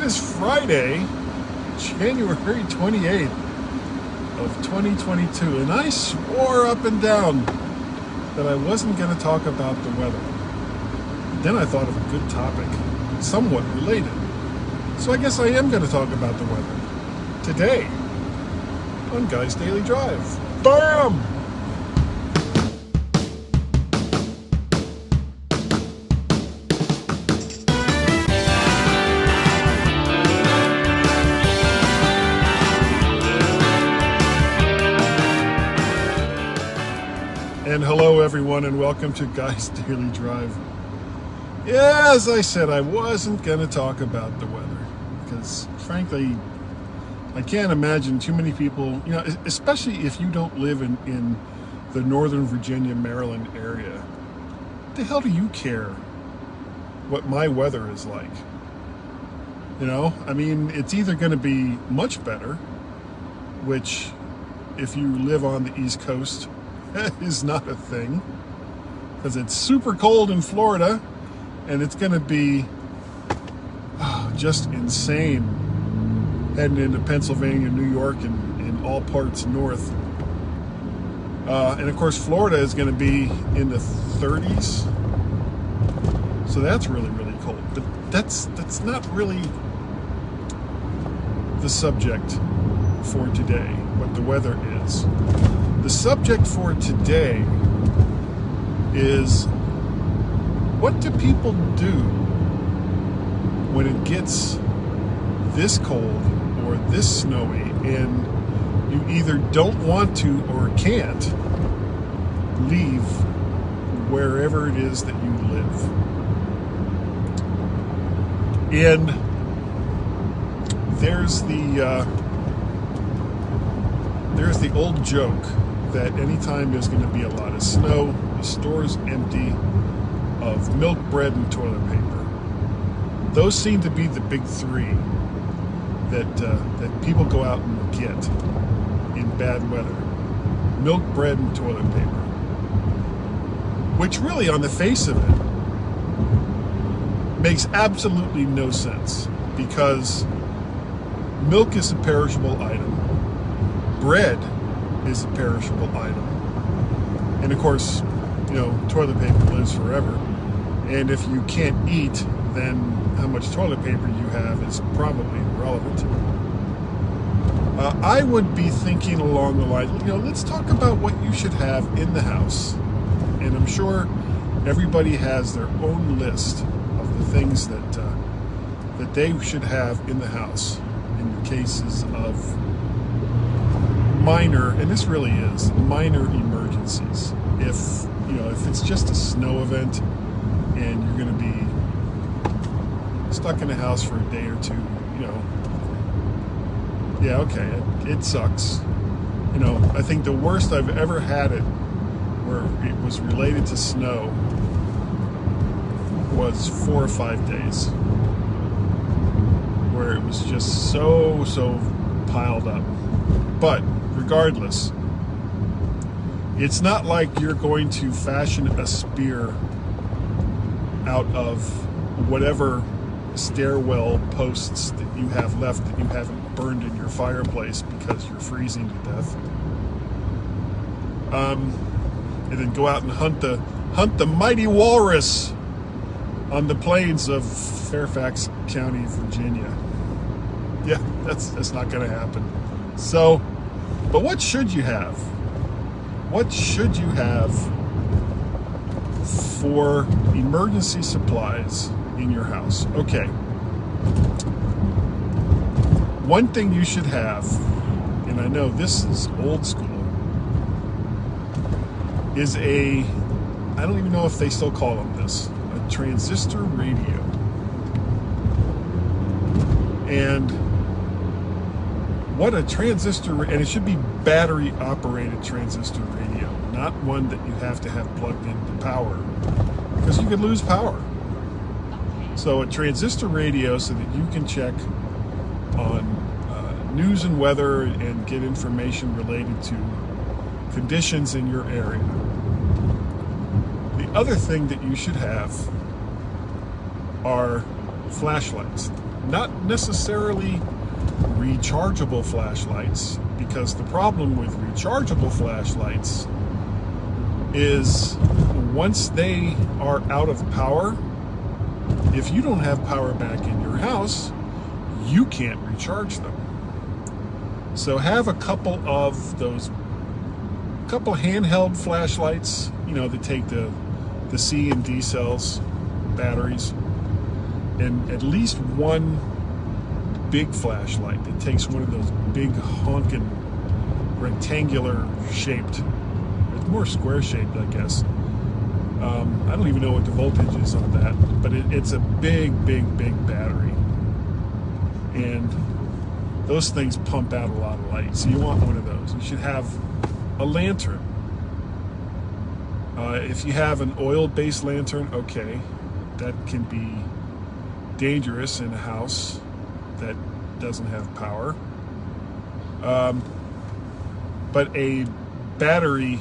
is Friday, January 28th of 2022, and I swore up and down that I wasn't going to talk about the weather. Then I thought of a good topic, somewhat related. So I guess I am going to talk about the weather today on Guy's Daily Drive. Bam! And hello everyone, and welcome to Guy's Daily Drive. Yeah, as I said, I wasn't going to talk about the weather because, frankly, I can't imagine too many people, especially if you don't live in the Northern Virginia, Maryland area. What the hell do you care what my weather is like? It's either going to be much better, which, if you live on the East Coast, is not a thing, because it's super cold in Florida, and it's going to be just insane heading into Pennsylvania, New York, and all parts north. And of course, Florida is going to be in the 30s, so that's really, really cold. But that's not really the subject for today, what the weather is. The subject for today is, what do people do when it gets this cold or this snowy and you either don't want to or can't leave wherever it is that you live? And there's the old joke that anytime there's going to be a lot of snow, the store's empty of milk, bread, and toilet paper. Those seem to be the big three that people go out and get in bad weather. Milk, bread, and toilet paper. Which really, on the face of it, makes absolutely no sense, because milk is a perishable item. Bread is a perishable item. And of course, toilet paper lives forever. And if you can't eat, then how much toilet paper you have is probably irrelevant. I would be thinking along the line, let's talk about what you should have in the house. And I'm sure everybody has their own list of the things that they should have in the house in the cases of minor, and this really is, minor emergencies. If it's just a snow event and you're going to be stuck in the house for a day or two, yeah, okay, it sucks. I think the worst I've ever had it, where it was related to snow, was 4 or 5 days, where it was just so piled up. But regardless, it's not like you're going to fashion a spear out of whatever stairwell posts that you have left that you haven't burned in your fireplace because you're freezing to death. And then go out and hunt the mighty walrus on the plains of Fairfax County, Virginia. Yeah, that's not going to happen. So, but what should you have? What should you have for emergency supplies in your house? Okay. One thing you should have, and I know this is old school, is I don't even know if they still call them this, a transistor radio. And what a transistor, and it should be battery operated transistor radio, not one that you have to have plugged into power, because you could lose power. So a transistor radio, so that you can check on news and weather and get information related to conditions in your area. The other thing that you should have are flashlights. not necessarily rechargeable flashlights, because the problem with rechargeable flashlights is once they are out of power, if you don't have power back in your house, you can't recharge them. So have a couple handheld flashlights, that take the C and D cells batteries, and at least one big flashlight that takes one of those big honking rectangular shaped, it's more square shaped, I guess. I don't even know what the voltage is on that, but it's a big battery, and those things pump out a lot of light, so you want one of those. You should have a lantern. If you have an oil-based lantern, okay, that can be dangerous in a house that doesn't have power. But a battery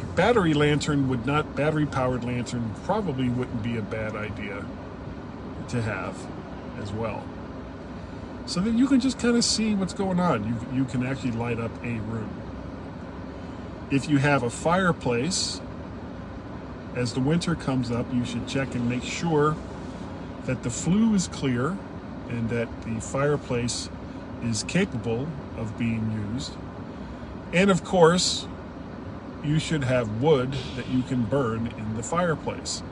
lantern battery-powered lantern probably wouldn't be a bad idea to have as well. So that you can just kind of see what's going on. You can actually light up a room. If you have a fireplace, as the winter comes up, you should check and make sure that the flue is clear and that the fireplace is capable of being used. And of course, you should have wood that you can burn in the fireplace.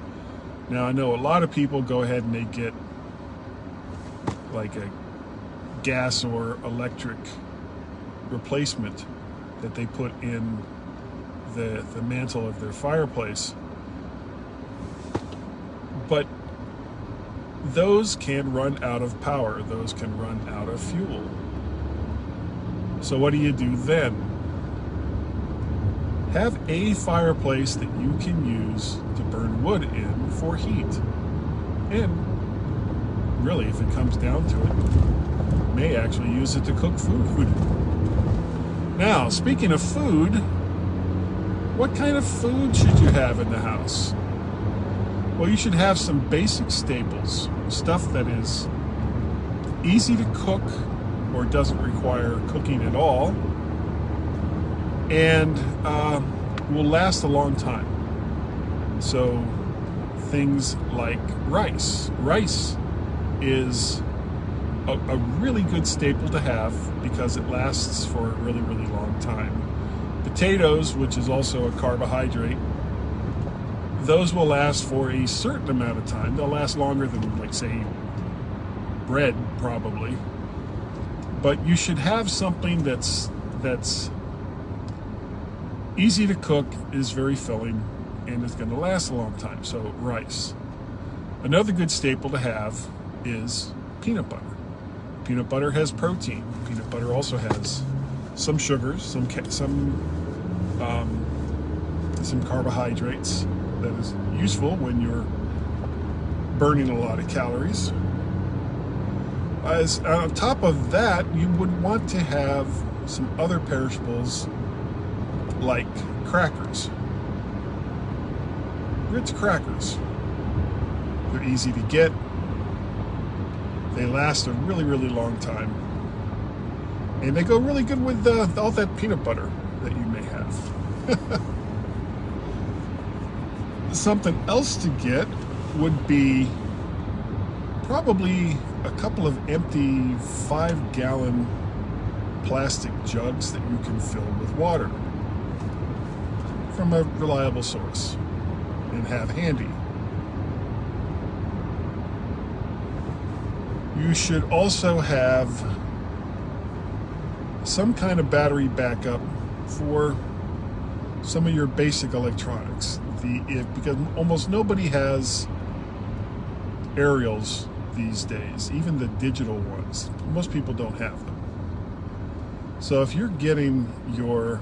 Now, I know a lot of people go ahead and they get like a gas or electric replacement that they put in the mantle of their fireplace. But those can run out of power. Those can run out of fuel. So what do you do then? Have a fireplace that you can use to burn wood in for heat. And really, if it comes down to it, may actually use it to cook food. Now, speaking of food, what kind of food should you have in the house? Well, you should have some basic staples, stuff that is easy to cook or doesn't require cooking at all, and will last a long time. So things like rice. Rice is a really good staple to have because it lasts for a really long time. Potatoes, which is also a carbohydrate, those will last for a certain amount of time. They'll last longer than, like, say, bread, probably. But you should have something that's easy to cook, is very filling, and is going to last a long time. So rice. Another good staple to have is peanut butter. Peanut butter has protein. Peanut butter also has some sugars, some carbohydrates that is useful when you're burning a lot of calories. As on top of that, you would want to have some other perishables like crackers. Ritz crackers. They're easy to get. They last a really long time. And they go really good with all that peanut butter that you may have. Something else to get would be probably a couple of empty 5-gallon plastic jugs that you can fill with water from a reliable source and have handy. You should also have some kind of battery backup for some of your basic electronics. Because almost nobody has aerials these days, even the digital ones. Most people don't have them. So if you're getting your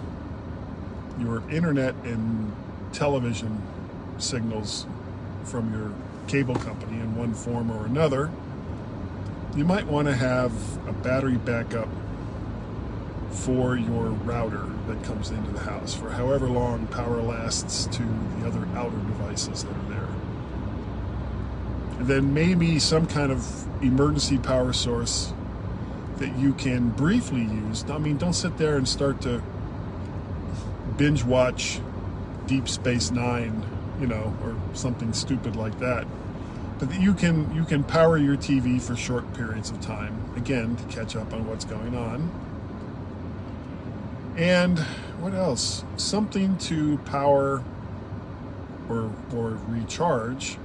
internet and television signals from your cable company in one form or another, you might want to have a battery backup for your router that comes into the house for however long power lasts to the other outer devices that are there. And then maybe some kind of emergency power source that you can briefly use. I mean, don't sit there and start to binge watch Deep Space Nine, or something stupid like that. But that you can power your TV for short periods of time, again, to catch up on what's going on. And what else? Something to power or recharge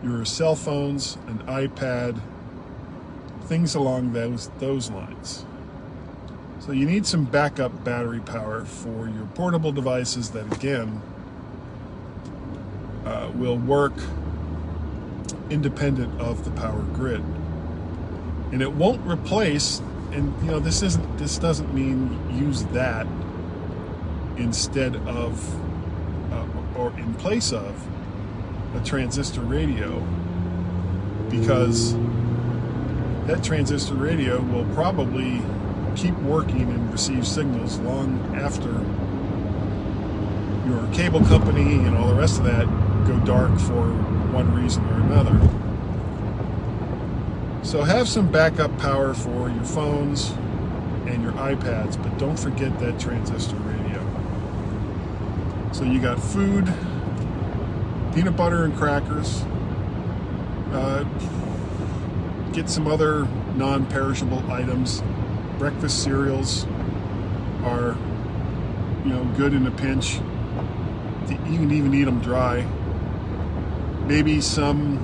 your cell phones, an iPad, things along those lines. So you need some backup battery power for your portable devices that, again, will work independent of the power grid. And it won't replace, and this doesn't mean use that instead of or in place of a transistor radio, because that transistor radio will probably keep working and receive signals long after your cable company and all the rest of that go dark for one reason or another. So have some backup power for your phones and your iPads, but don't forget that transistor radio. So you got food, peanut butter and crackers. Get some other non-perishable items. Breakfast cereals are, good in a pinch. You can even eat them dry. Maybe some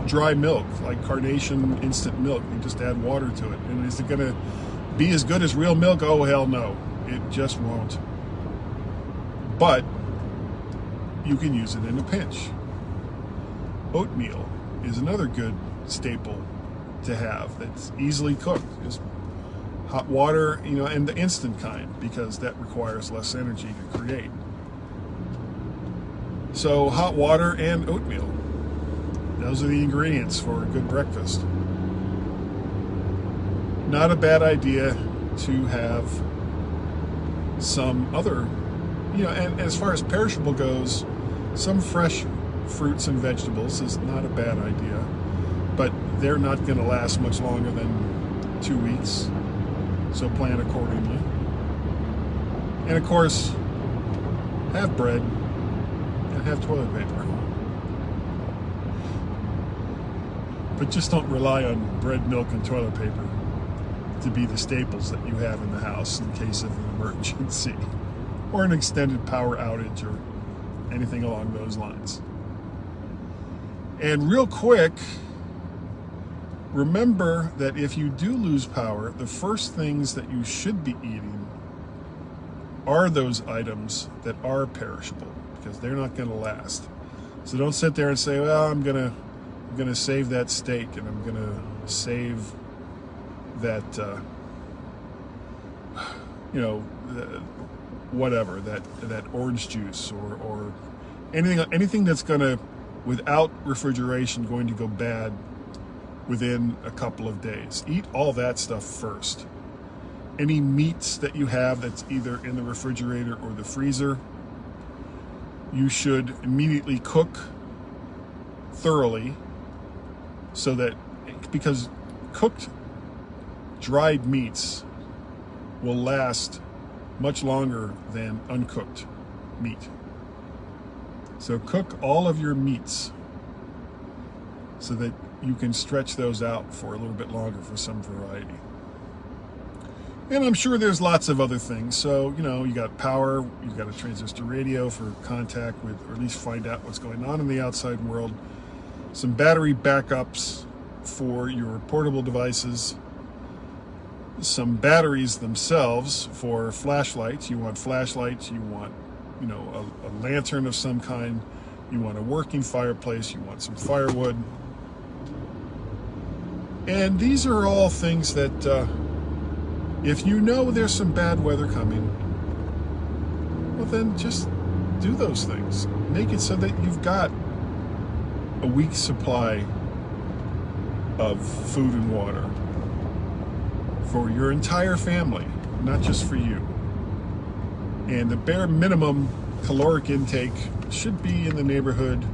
dry milk, like Carnation instant milk. You just add water to it. And is it going to be as good as real milk? Oh, hell no. It just won't. But you can use it in a pinch. Oatmeal is another good staple to have that's easily cooked. Just hot water, and the instant kind, because that requires less energy to create. So hot water and oatmeal. Those are the ingredients for a good breakfast. Not a bad idea to have some other, and as far as perishable goes, some fresh fruits and vegetables is not a bad idea, but they're not going to last much longer than 2 weeks, so plan accordingly. And of course, have bread and have toilet paper. But just don't rely on bread, milk, and toilet paper to be the staples that you have in the house in case of an emergency or an extended power outage or anything along those lines. And real quick, remember that if you do lose power, the first things that you should be eating are those items that are perishable, because they're not going to last. So don't sit there and say, well, I'm going to save that steak, and I'm going to save that, whatever, that orange juice or anything that's going to, without refrigeration, going to go bad within a couple of days. Eat all that stuff first. Any meats that you have that's either in the refrigerator or the freezer, you should immediately cook thoroughly, so that, because cooked dried meats will last much longer than uncooked meat. So cook all of your meats so that you can stretch those out for a little bit longer for some variety. And I'm sure there's lots of other things. So, you got power, you got a transistor radio for contact with, or at least find out what's going on in the outside world. Some battery backups for your portable devices. Some batteries themselves for flashlights. You want flashlights, you want, a lantern of some kind. You want a working fireplace, you want some firewood. And these are all things that, if you know there's some bad weather coming, well then just do those things. Make it so that you've got a week's supply of food and water for your entire family, not just for you. And the bare minimum caloric intake should be in the neighborhood